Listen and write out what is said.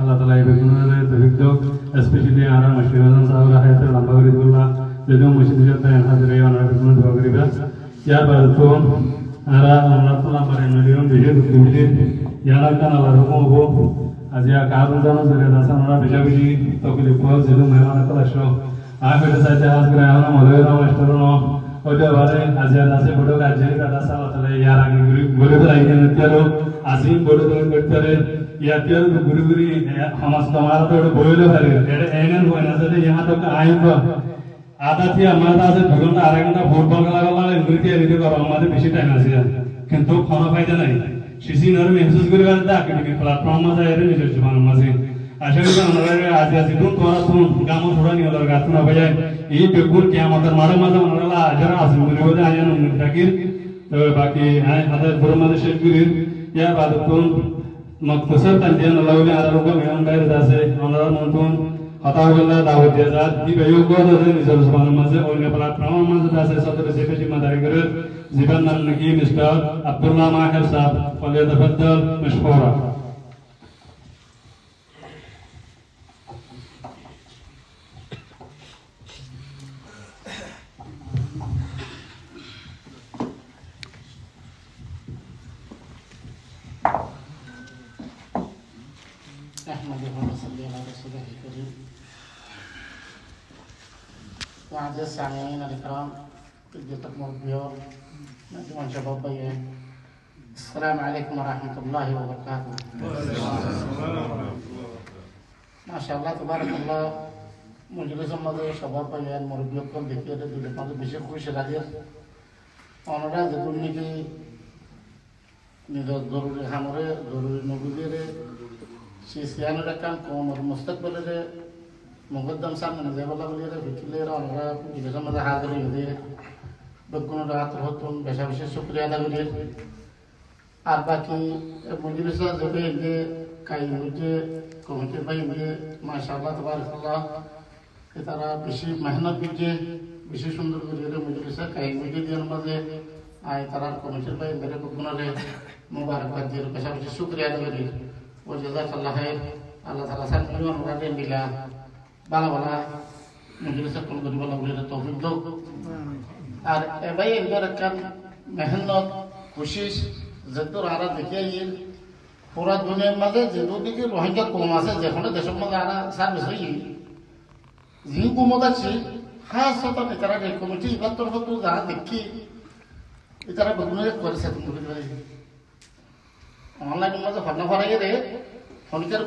আল্লাহ তাআলা এই বেগুনের তৌফিক দাও স্পেশালি আর মাশরুম সাহারা হায়াতে লম্বা করে দিল্লা যদি মসজিদে তাই হাজিরে ওনার বেগুন দোয়া করিবা ইয়ার বাদ তো আরা আল্লাহ তাআলা পারে নলিয়ম বিজয় দিলে ইয়ারা কান আল্লাহ হুকুম হবো আজিয়া কারণ জানো যে দাসা ওনারা বেশি বেশি তকলিফ হয় যেহেতু মেহমান আসলো আর বেটা সাইতে হাজ করে আমরা মনে হয় মাস্টারনো ওটা বারে আজিয়া দাসে বড় কাজে দাসা তাহলে ইয়ার আগে গুরু গুরু আইনে নতিয়ারো আজিম বড় বড় করতে ইয়াতিয়ার গুরু গুরি সমাজ তোমার তো বইলে পারে এটা এনএন হয় না যে ইহা তো আইন তো আদা থি আমার আছে 2 ঘন্টা আড়াই ঘন্টা ফুটবল খেলা গেল এমনিতে রেডি করো আমাদের বেশি টাইম আছে কিন্তু কোনো ফায়দা নাই সিসি নর মেহসুস করে গেল দা একাডেমিক প্ল্যাটফর্ম মাঝে এর নিজের জীবন মাঝে আশা করি আমরা আজ আজ দুন তোরা তুন গামো থোড়া নিয়ে লর গাত না ভাই এই বেগুন কিয়ামতের মাঝে মাঝে আমরা আজরা আছে বলে বলে আয়ান মুতাকির তো বাকি হাজার বড় মাঝে শেষ করি ইয়া বাদ তুন মকতসর তানদিয়ান আল্লাহ আর রকম এমন বাইরে আছে আমরা মন্তন হতাওয়াল্লাহ দাওয়াত দিয়া যাত দি বেয়োগ আছে নিজের জীবন মাঝে অন্য প্ল্যাটফর্ম মাঝে আছে সদর সেফে জিম্মাদারি করে জীবন নাম নাকি মিস্টার আব্দুল্লাহ মাহির সাহেব فليتفضل مشكورا نحمده ونصلي على رسوله الكريم وأعزائي السامعين الكرام تلقيتكم الضيوف نجم شباب السلام عليكم ورحمة الله وبركاته ما شاء الله تبارك الله مجلس الماضي شباب بيان مربيكم دكتور دكتور بشير خوش راجر أنا ذكر نيجي نيجي ضروري همره ضروري نبوديره شيء ركان كوم المستقبل ده مقدم سام نزيب الله بليره بكليره أنا مجلس الماضي حاضر يديه بكون রাত হতুন বেশা বেশি শুকরিয়া আদা করি আর বাকি মজলিসা জবে যে কাই হইতে কমিটি ভাই যে মাশাআল্লাহ তাবারাকাল্লাহ তারা বেশি মেহনত করছে বেশি সুন্দর করে মজলিসা কাই হইতে দেওয়ার মাঝে আয় তারা কমিটির ভাই মেরে বকুনারে মুবারকবাদ দিয়ে বেশা বেশি শুকরিয়া আদা করি ও জাযাকাল্লাহ খাইর আল্লাহ তাআলা সান মিলিয়ন রাতে দিলা ভালো ভালো মজলিসা কোন করি ভালো বলে তৌফিক দাও আর এবাই এদের কান মেহনত কোশিশ যদুর আরা দেখিয়ে পুরা দুনিয়ার মাঝে যে দুদিকে রোহিঙ্গা কম আছে যেখানে দেশের মধ্যে আরা সার্ভিস হই যে কুমত আছে খাস হতো তারা এই কমিটি এবার তোর হতো যা দেখি তারা বেগুনের করেছে তুমি অনলাইন মাঝে ফান্না ফরাই রে ফোনকার